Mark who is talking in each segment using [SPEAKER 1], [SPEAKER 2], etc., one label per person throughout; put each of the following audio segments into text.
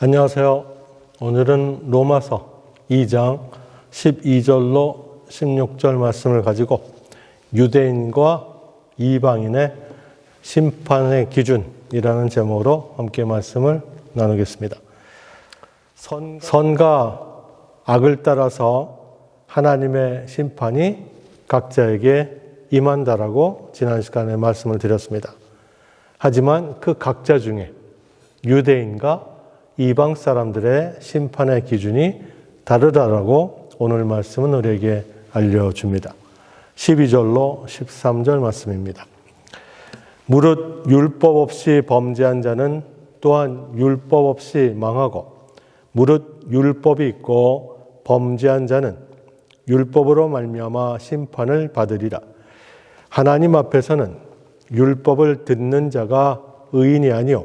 [SPEAKER 1] 안녕하세요. 오늘은 로마서 2장 12절로 16절 말씀을 가지고 유대인과 이방인의 심판의 기준이라는 제목으로 함께 말씀을 나누겠습니다. 선과 악을 따라서 하나님의 심판이 각자에게 임한다라고 지난 시간에 말씀을 드렸습니다. 하지만 그 각자 중에 유대인과 이방 사람들의 심판의 기준이 다르다라고 오늘 말씀은 우리에게 알려줍니다. 12절로 13절 말씀입니다. 무릇 율법 없이 범죄한 자는 또한 율법 없이 망하고 무릇 율법이 있고 범죄한 자는 율법으로 말미암아 심판을 받으리라. 하나님 앞에서는 율법을 듣는 자가 의인이 아니요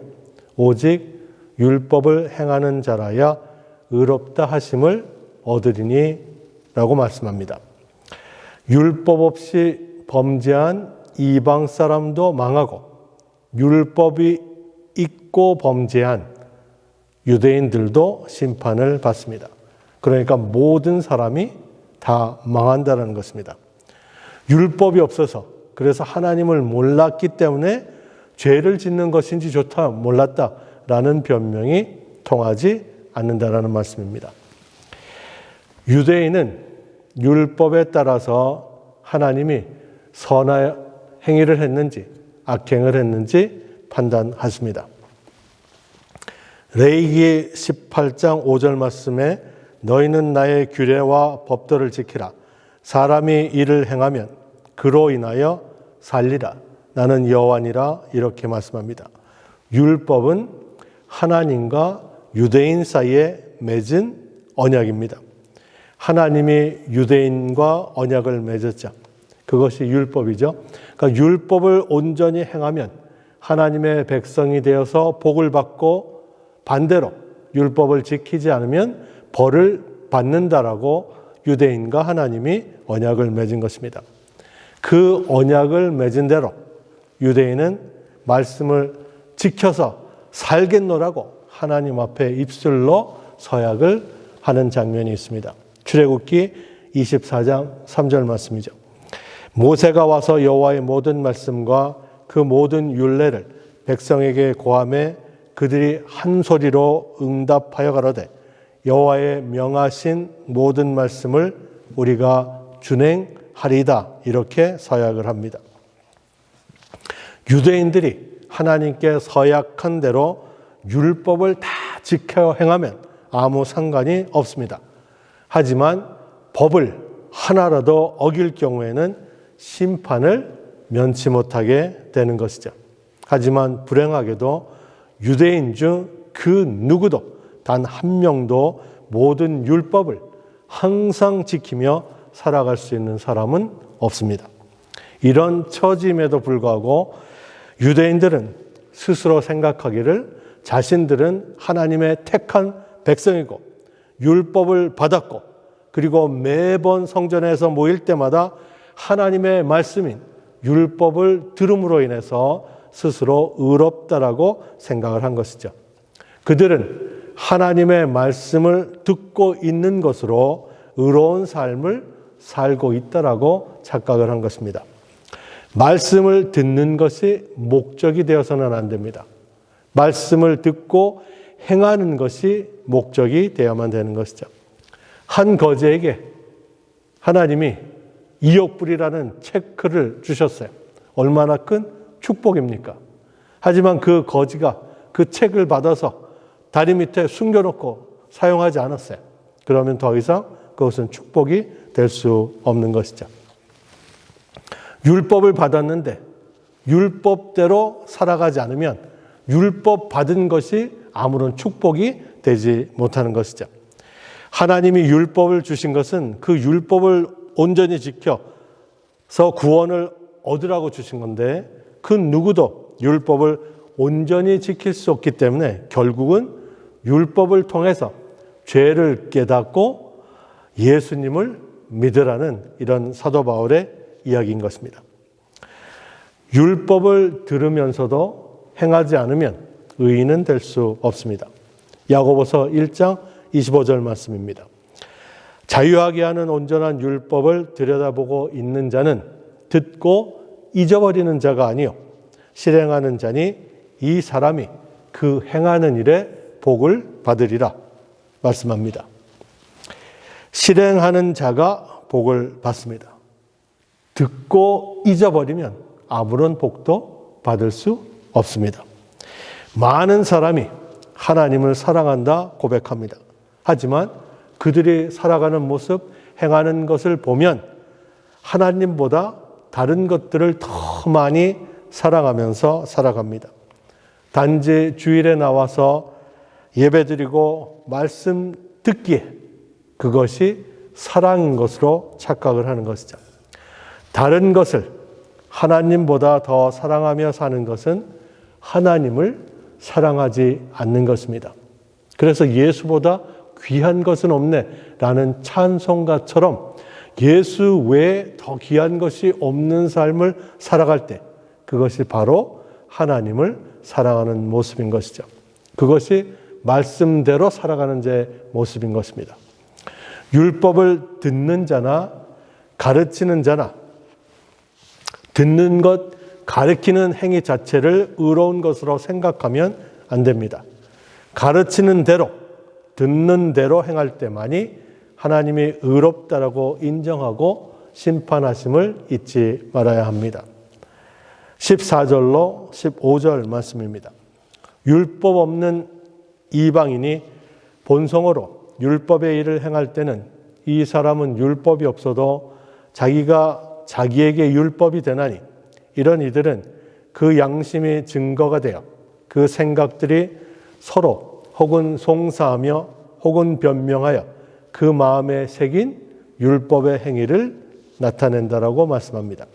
[SPEAKER 1] 오직 율법을 행하는 자라야 의롭다 하심을 얻으리니 라고 말씀합니다. 율법 없이 범죄한 이방 사람도 망하고 율법이 있고 범죄한 유대인들도 심판을 받습니다. 그러니까 모든 사람이 다 망한다는 것입니다. 율법이 없어서 그래서 하나님을 몰랐기 때문에 죄를 짓는 것인지 좋다 몰랐다 라는 변명이 통하지 않는다라는 말씀입니다. 유대인은 율법에 따라서 하나님이 선한 행위를 했는지 악행을 했는지 판단하십니다. 레위기 18장 5절 말씀에 너희는 나의 규례와 법도를 지키라. 사람이 이를 행하면 그로 인하여 살리라. 나는 여호와니라 이렇게 말씀합니다. 율법은 하나님과 유대인 사이에 맺은 언약입니다. 하나님이 유대인과 언약을 맺었죠. 그것이 율법이죠. 그러니까 율법을 온전히 행하면 하나님의 백성이 되어서 복을 받고 반대로 율법을 지키지 않으면 벌을 받는다라고 유대인과 하나님이 언약을 맺은 것입니다. 그 언약을 맺은 대로 유대인은 말씀을 지켜서 살겠노라고 하나님 앞에 입술로 서약을 하는 장면이 있습니다. 출애굽기 24장 3절 말씀이죠. 모세가 와서 여호와의 모든 말씀과 그 모든 율례를 백성에게 고하매 그들이 한 소리로 응답하여 가로되 여호와의 명하신 모든 말씀을 우리가 준행하리이다 이렇게 서약을 합니다. 유대인들이 하나님께 서약한 대로 율법을 다 지켜 행하면 아무 상관이 없습니다. 하지만 법을 하나라도 어길 경우에는 심판을 면치 못하게 되는 것이죠. 하지만 불행하게도 유대인 중 그 누구도 단 한 명도 모든 율법을 항상 지키며 살아갈 수 있는 사람은 없습니다. 이런 처짐에도 불구하고 유대인들은 스스로 생각하기를 자신들은 하나님의 택한 백성이고 율법을 받았고 그리고 매번 성전에서 모일 때마다 하나님의 말씀인 율법을 들음으로 인해서 스스로 의롭다라고 생각을 한 것이죠. 그들은 하나님의 말씀을 듣고 있는 것으로 의로운 삶을 살고 있다라고 착각을 한 것입니다. 말씀을 듣는 것이 목적이 되어서는 안 됩니다. 말씀을 듣고 행하는 것이 목적이 되어야만 되는 것이죠. 한 거지에게 하나님이 이옥불이라는 체크를 주셨어요. 얼마나 큰 축복입니까? 하지만 그 거지가 그 책을 받아서 다리 밑에 숨겨놓고 사용하지 않았어요. 그러면 더 이상 그것은 축복이 될 수 없는 것이죠. 율법을 받았는데 율법대로 살아가지 않으면 율법 받은 것이 아무런 축복이 되지 못하는 것이죠. 하나님이 율법을 주신 것은 그 율법을 온전히 지켜서 구원을 얻으라고 주신 건데 그 누구도 율법을 온전히 지킬 수 없기 때문에 결국은 율법을 통해서 죄를 깨닫고 예수님을 믿으라는 이런 사도 바울의 이야기인 것입니다. 율법을 들으면서도 행하지 않으면 의인은 될 수 없습니다. 야고보서 1장 25절 말씀입니다. 자유하게 하는 온전한 율법을 들여다보고 있는 자는 듣고 잊어버리는 자가 아니요 실행하는 자니 이 사람이 그 행하는 일에 복을 받으리라 말씀합니다. 실행하는 자가 복을 받습니다. 듣고 잊어버리면 아무런 복도 받을 수 없습니다. 많은 사람이 하나님을 사랑한다 고백합니다. 하지만 그들이 살아가는 모습, 행하는 것을 보면 하나님보다 다른 것들을 더 많이 사랑하면서 살아갑니다. 단지 주일에 나와서 예배드리고 말씀 듣기에 그것이 사랑인 것으로 착각을 하는 것이죠. 다른 것을 하나님보다 더 사랑하며 사는 것은 하나님을 사랑하지 않는 것입니다. 그래서 예수보다 귀한 것은 없네 라는 찬송가처럼 예수 외에 더 귀한 것이 없는 삶을 살아갈 때 그것이 바로 하나님을 사랑하는 모습인 것이죠. 그것이 말씀대로 살아가는 자의 모습인 것입니다. 율법을 듣는 자나 가르치는 자나 듣는 것, 가르치는 행위 자체를 의로운 것으로 생각하면 안 됩니다. 가르치는 대로, 듣는 대로 행할 때만이 하나님이 의롭다라고 인정하고 심판하심을 잊지 말아야 합니다. 14절로 15절 말씀입니다. 율법 없는 이방인이 본성으로 율법의 일을 행할 때는 이 사람은 율법이 없어도 자기가 자기에게 율법이 되나니 이런 이들은 그 양심이 증거가 되어 그 생각들이 서로 혹은 송사하며 혹은 변명하여 그 마음에 새긴 율법의 행위를 나타낸다라고 말씀합니다.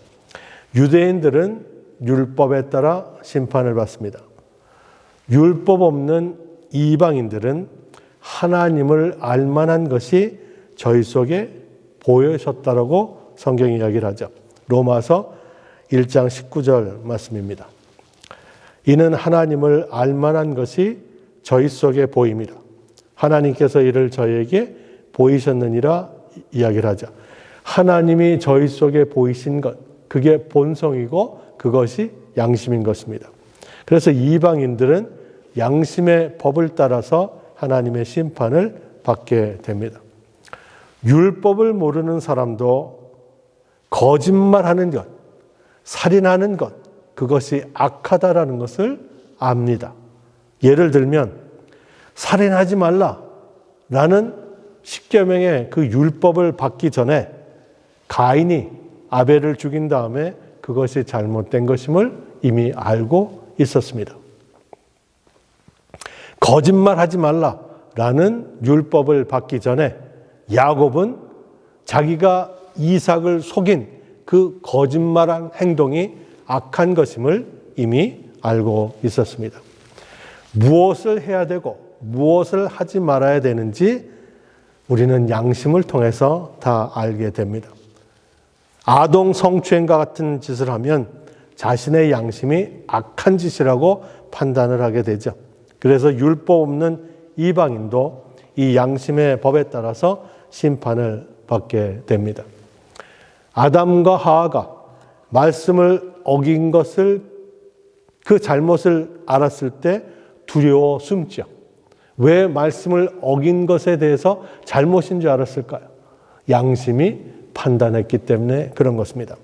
[SPEAKER 1] 유대인들은 율법에 따라 심판을 받습니다. 율법 없는 이방인들은 하나님을 알만한 것이 저희 속에 보여졌다라고 성경이 이야기를 하죠. 로마서 1장 19절 말씀입니다. 이는 하나님을 알만한 것이 저희 속에 보임이라. 하나님께서 이를 저희에게 보이셨느니라 이야기를 하죠. 하나님이 저희 속에 보이신 것, 그게 본성이고 그것이 양심인 것입니다. 그래서 이방인들은 양심의 법을 따라서 하나님의 심판을 받게 됩니다. 율법을 모르는 사람도 거짓말하는 것, 살인하는 것, 그것이 악하다라는 것을 압니다. 예를 들면 살인하지 말라라는 십계명의 그 율법을 받기 전에 가인이 아벨을 죽인 다음에 그것이 잘못된 것임을 이미 알고 있었습니다. 거짓말하지 말라라는 율법을 받기 전에 야곱은 자기가 이삭을 속인 그 거짓말한 행동이 악한 것임을 이미 알고 있었습니다. 무엇을 해야 되고 무엇을 하지 말아야 되는지 우리는 양심을 통해서 다 알게 됩니다. 아동 성추행과 같은 짓을 하면 자신의 양심이 악한 짓이라고 판단을 하게 되죠. 그래서 율법 없는 이방인도 이 양심의 법에 따라서 심판을 받게 됩니다. 아담과 하와가 말씀을 어긴 것을 그 잘못을 알았을 때 두려워 숨죠. 왜 말씀을 어긴 것에 대해서 잘못인 줄 알았을까요? 양심이 판단했기 때문에 그런 것입니다.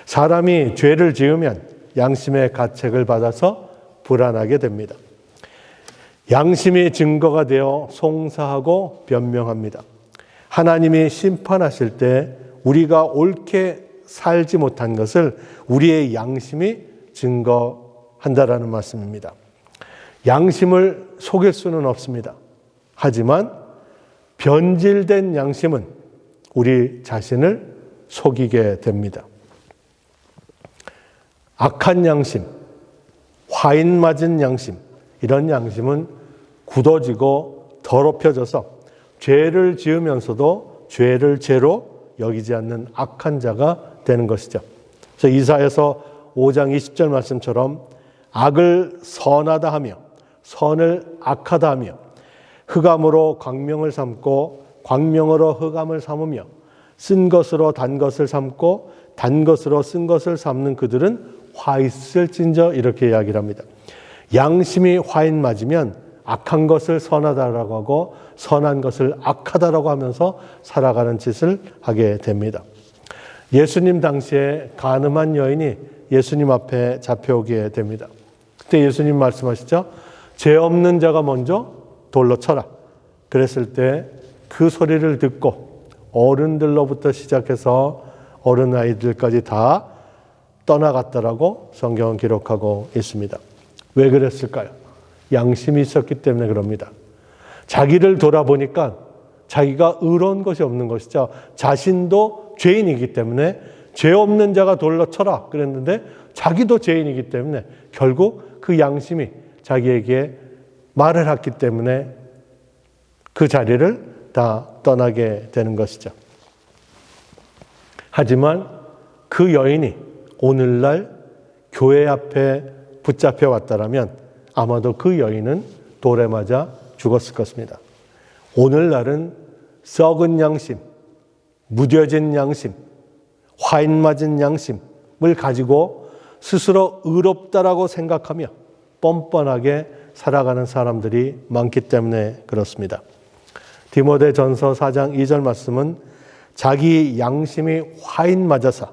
[SPEAKER 1] 사람이 죄를 지으면 양심의 가책을 받아서 불안하게 됩니다. 양심이 증거가 되어 송사하고 변명합니다. 하나님이 심판하실 때 우리가 옳게 살지 못한 것을 우리의 양심이 증거한다라는 말씀입니다. 양심을 속일 수는 없습니다. 하지만 변질된 양심은 우리 자신을 속이게 됩니다. 악한 양심, 화인 맞은 양심, 이런 양심은 굳어지고 더럽혀져서 죄를 지으면서도 죄를 죄로 여기지 않는 악한 자가 되는 것이죠. 그래서 이사야서 5장 20절 말씀처럼 악을 선하다 하며 선을 악하다 하며 흑암으로 광명을 삼고 광명으로 흑암을 삼으며 쓴 것으로 단 것을 삼고 단 것으로 쓴 것을 삼는 그들은 화 있을진저 이렇게 이야기를 합니다. 양심이 화인 맞으면 악한 것을 선하다라고 하고 선한 것을 악하다라고 하면서 살아가는 짓을 하게 됩니다. 예수님 당시에 간음한 여인이 예수님 앞에 잡혀오게 됩니다. 그때 예수님 말씀하시죠. 죄 없는 자가 먼저 돌로 쳐라. 그랬을 때 그 소리를 듣고 어른들로부터 시작해서 어른아이들까지 다 떠나갔다라고 성경은 기록하고 있습니다. 왜 그랬을까요? 양심이 있었기 때문에 그럽니다. 자기를 돌아보니까 자기가 의로운 것이 없는 것이죠. 자신도 죄인이기 때문에 죄 없는 자가 돌로 쳐라 그랬는데 자기도 죄인이기 때문에 결국 그 양심이 자기에게 말을 했기 때문에 그 자리를 다 떠나게 되는 것이죠. 하지만 그 여인이 오늘날 교회 앞에 붙잡혀 왔다라면 아마도 그 여인은 돌에 맞아 죽었을 것입니다. 오늘날은 썩은 양심, 무뎌진 양심, 화인 맞은 양심을 가지고 스스로 의롭다라고 생각하며 뻔뻔하게 살아가는 사람들이 많기 때문에 그렇습니다. 디모데전서 4장 2절 말씀은 자기 양심이 화인 맞아서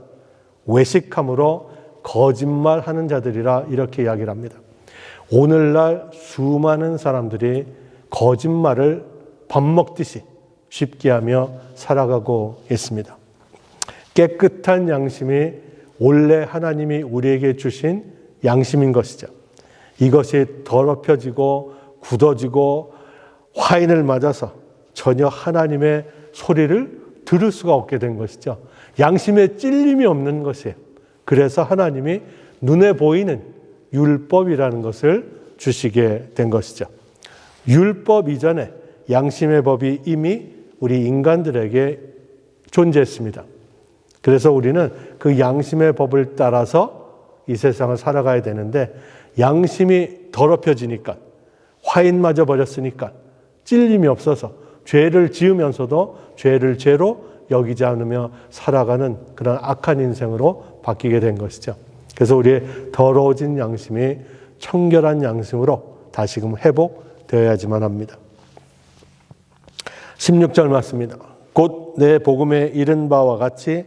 [SPEAKER 1] 외식함으로 거짓말하는 자들이라 이렇게 이야기를 합니다. 오늘날 수많은 사람들이 거짓말을 밥 먹듯이 쉽게 하며 살아가고 있습니다. 깨끗한 양심이 원래 하나님이 우리에게 주신 양심인 것이죠. 이것이 더럽혀지고 굳어지고 화인을 맞아서 전혀 하나님의 소리를 들을 수가 없게 된 것이죠. 양심에 찔림이 없는 것이에요. 그래서 하나님이 눈에 보이는 율법이라는 것을 주시게 된 것이죠. 율법 이전에 양심의 법이 이미 우리 인간들에게 존재했습니다. 그래서 우리는 그 양심의 법을 따라서 이 세상을 살아가야 되는데 양심이 더럽혀지니까 화인 맞아 버렸으니까 찔림이 없어서 죄를 지으면서도 죄를 죄로 여기지 않으며 살아가는 그런 악한 인생으로 바뀌게 된 것이죠. 그래서 우리의 더러워진 양심이 청결한 양심으로 다시금 회복되어야지만 합니다. 16절 말씀입니다. 곧 내 복음에 이른 바와 같이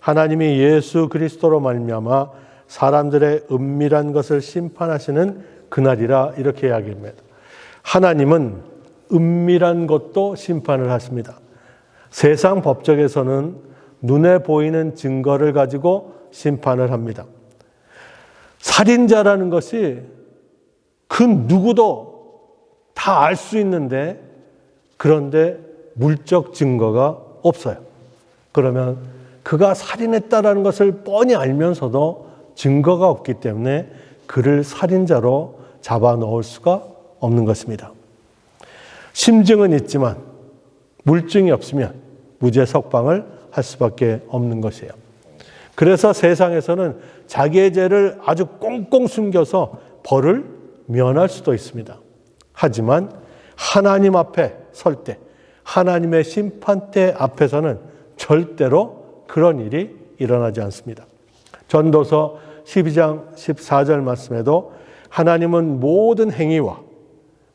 [SPEAKER 1] 하나님이 예수 그리스도로 말미암아 사람들의 은밀한 것을 심판하시는 그날이라 이렇게 이야기합니다. 하나님은 은밀한 것도 심판을 하십니다. 세상 법정에서는 눈에 보이는 증거를 가지고 심판을 합니다. 살인자라는 것이 그 누구도 다 알 수 있는데 그런데 물적 증거가 없어요. 그러면 그가 살인했다라는 것을 뻔히 알면서도 증거가 없기 때문에 그를 살인자로 잡아 넣을 수가 없는 것입니다. 심증은 있지만 물증이 없으면 무죄 석방을 할 수밖에 없는 것이에요. 그래서 세상에서는 자기의 죄를 아주 꽁꽁 숨겨서 벌을 면할 수도 있습니다. 하지만 하나님 앞에 설 때, 하나님의 심판대 앞에서는 절대로 그런 일이 일어나지 않습니다. 전도서 12장 14절 말씀에도 하나님은 모든 행위와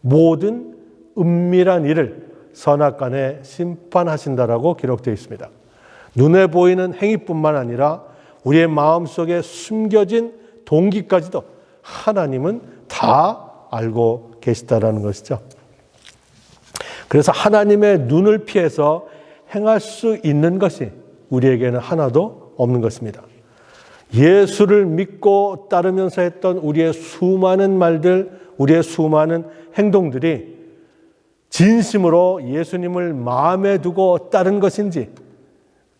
[SPEAKER 1] 모든 은밀한 일을 선악간에 심판하신다라고 기록되어 있습니다. 눈에 보이는 행위뿐만 아니라 우리의 마음속에 숨겨진 동기까지도 하나님은 다 알고 계시다라는 것이죠. 그래서 하나님의 눈을 피해서 행할 수 있는 것이 우리에게는 하나도 없는 것입니다. 예수를 믿고 따르면서 했던 우리의 수많은 말들, 우리의 수많은 행동들이 진심으로 예수님을 마음에 두고 따른 것인지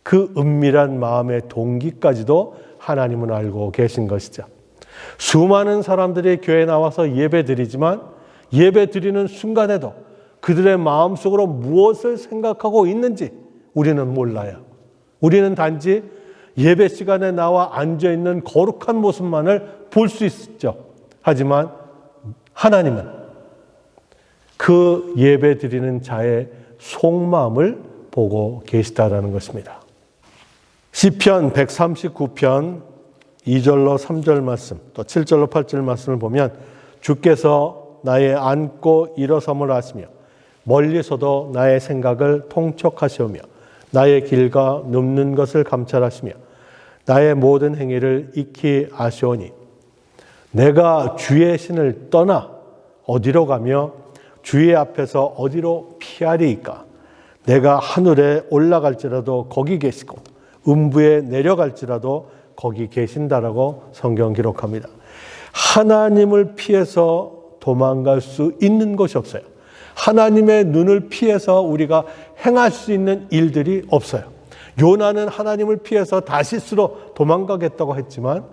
[SPEAKER 1] 그 은밀한 마음의 동기까지도 하나님은 알고 계신 것이죠. 수많은 사람들이 교회에 나와서 예배드리지만 예배드리는 순간에도 그들의 마음속으로 무엇을 생각하고 있는지 우리는 몰라요. 우리는 단지 예배 시간에 나와 앉아있는 거룩한 모습만을 볼 수 있죠. 하지만 하나님은 그 예배 드리는 자의 속마음을 보고 계시다라는 것입니다. 시편 139편 2절로 3절 말씀, 또 7절로 8절 말씀을 보면 주께서 나의 앉고 일어섬을 아시며 멀리서도 나의 생각을 통촉하시오며 나의 길과 눕는 것을 감찰하시며 나의 모든 행위를 익히 아시오니 내가 주의 신을 떠나 어디로 가며 주의 앞에서 어디로 피하리이까. 내가 하늘에 올라갈지라도 거기 계시고 음부에 내려갈지라도 거기 계신다라고 성경 기록합니다. 하나님을 피해서 도망갈 수 있는 것이 없어요. 하나님의 눈을 피해서 우리가 행할 수 있는 일들이 없어요. 요나는 하나님을 피해서 다시스로 도망가겠다고 했지만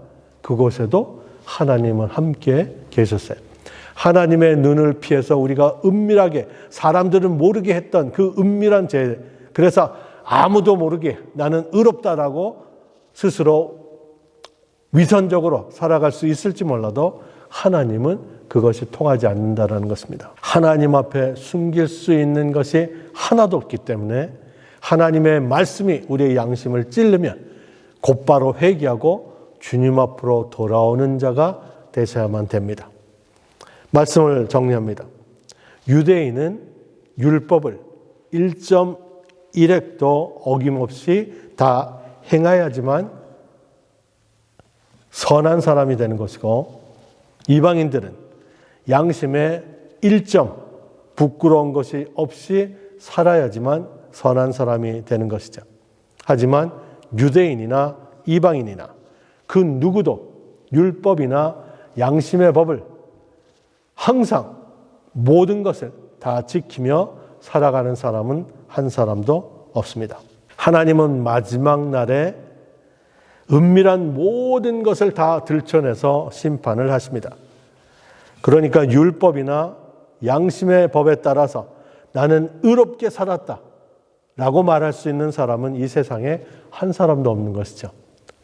[SPEAKER 1] 그곳에도 하나님은 함께 계셨어요. 하나님의 눈을 피해서 우리가 은밀하게 사람들은 모르게 했던 그 은밀한 죄, 그래서 아무도 모르게 나는 의롭다라고 스스로 위선적으로 살아갈 수 있을지 몰라도 하나님은 그것이 통하지 않는다라는 것입니다. 하나님 앞에 숨길 수 있는 것이 하나도 없기 때문에 하나님의 말씀이 우리의 양심을 찔르면 곧바로 회개하고 주님 앞으로 돌아오는 자가 되셔야만 됩니다. 말씀을 정리합니다. 유대인은 율법을 1.1획도 어김없이 다 행해야지만 선한 사람이 되는 것이고, 이방인들은 양심에 1점 부끄러운 것이 없이 살아야지만 선한 사람이 되는 것이죠. 하지만 유대인이나 이방인이나 그 누구도 율법이나 양심의 법을 항상 모든 것을 다 지키며 살아가는 사람은 한 사람도 없습니다. 하나님은 마지막 날에 은밀한 모든 것을 다 들춰내서 심판을 하십니다. 그러니까 율법이나 양심의 법에 따라서 나는 의롭게 살았다 라고 말할 수 있는 사람은 이 세상에 한 사람도 없는 것이죠.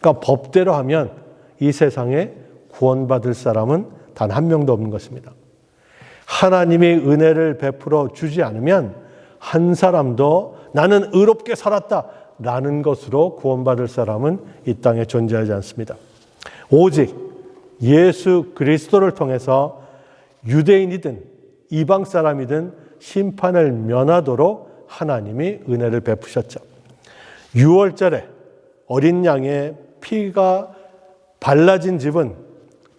[SPEAKER 1] 그러니까 법대로 하면 이 세상에 구원받을 사람은 단 한 명도 없는 것입니다. 하나님이 은혜를 베풀어 주지 않으면 한 사람도 나는 의롭게 살았다 라는 것으로 구원받을 사람은 이 땅에 존재하지 않습니다. 오직 예수 그리스도를 통해서 유대인이든 이방 사람이든 심판을 면하도록 하나님이 은혜를 베푸셨죠. 6월절에 어린 양의 피가 발라진 집은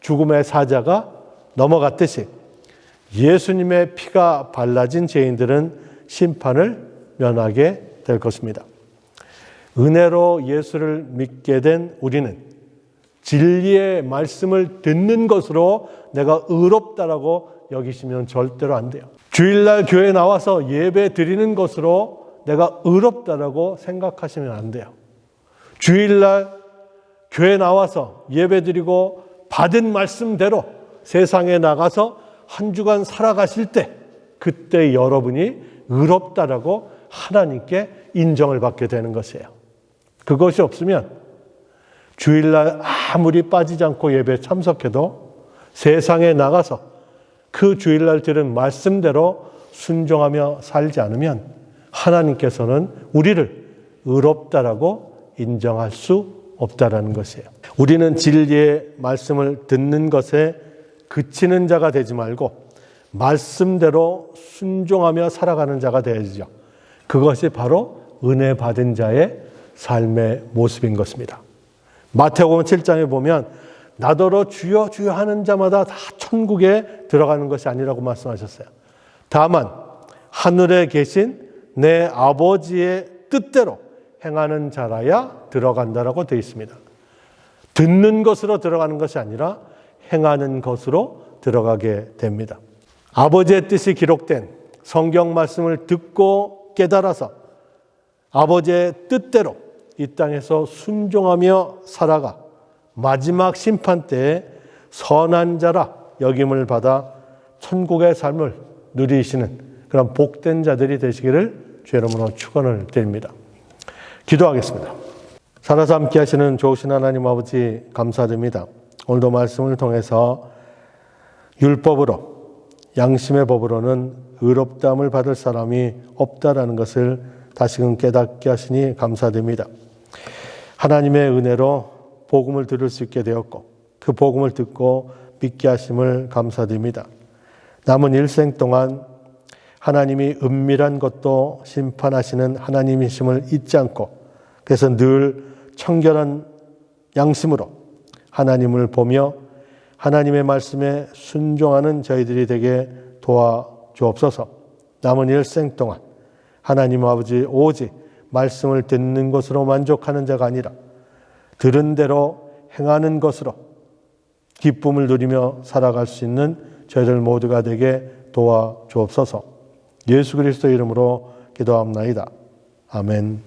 [SPEAKER 1] 죽음의 사자가 넘어갔듯이 예수님의 피가 발라진 죄인들은 심판을 면하게 될 것입니다. 은혜로 예수를 믿게 된 우리는 진리의 말씀을 듣는 것으로 내가 의롭다라고 여기시면 절대로 안 돼요. 주일날 교회에 나와서 예배 드리는 것으로 내가 의롭다라고 생각하시면 안 돼요. 주일날 교회에 나와서 예배 드리고 받은 말씀대로 세상에 나가서 한 주간 살아가실 때 그때 여러분이 의롭다라고 하나님께 인정을 받게 되는 것이에요. 그것이 없으면 주일날 아무리 빠지지 않고 예배에 참석해도 세상에 나가서 그 주일날 들은 말씀대로 순종하며 살지 않으면 하나님께서는 우리를 의롭다라고 인정할 수 없다라는 것이에요. 우리는 진리의 말씀을 듣는 것에 그치는 자가 되지 말고 말씀대로 순종하며 살아가는 자가 되어야죠. 그것이 바로 은혜 받은 자의 삶의 모습인 것입니다. 마태복음 7장에 보면 나더러 주여 주여 하는 자마다 다 천국에 들어가는 것이 아니라고 말씀하셨어요. 다만 하늘에 계신 내 아버지의 뜻대로 행하는 자라야 들어간다라고 되어 있습니다. 듣는 것으로 들어가는 것이 아니라 행하는 것으로 들어가게 됩니다. 아버지의 뜻이 기록된 성경 말씀을 듣고 깨달아서 아버지의 뜻대로 이 땅에서 순종하며 살아가 마지막 심판 때에 선한 자라 여김을 받아 천국의 삶을 누리시는 그런 복된 자들이 되시기를 주 이름으로 축원을 드립니다. 기도하겠습니다. 살아서 함께 하시는 좋으신 하나님 아버지 감사드립니다. 오늘도 말씀을 통해서 율법으로 양심의 법으로는 의롭다함을 받을 사람이 없다라는 것을 다시금 깨닫게 하시니 감사드립니다. 하나님의 은혜로 복음을 들을 수 있게 되었고 그 복음을 듣고 믿게 하심을 감사드립니다. 남은 일생 동안 하나님이 은밀한 것도 심판하시는 하나님이심을 잊지 않고 그래서 늘 청결한 양심으로 하나님을 보며 하나님의 말씀에 순종하는 저희들이 되게 도와주옵소서. 남은 일생 동안 하나님 아버지 오직 말씀을 듣는 것으로 만족하는 자가 아니라 들은 대로 행하는 것으로 기쁨을 누리며 살아갈 수 있는 저희들 모두가 되게 도와주옵소서. 예수 그리스도 이름으로 기도합나이다. 아멘.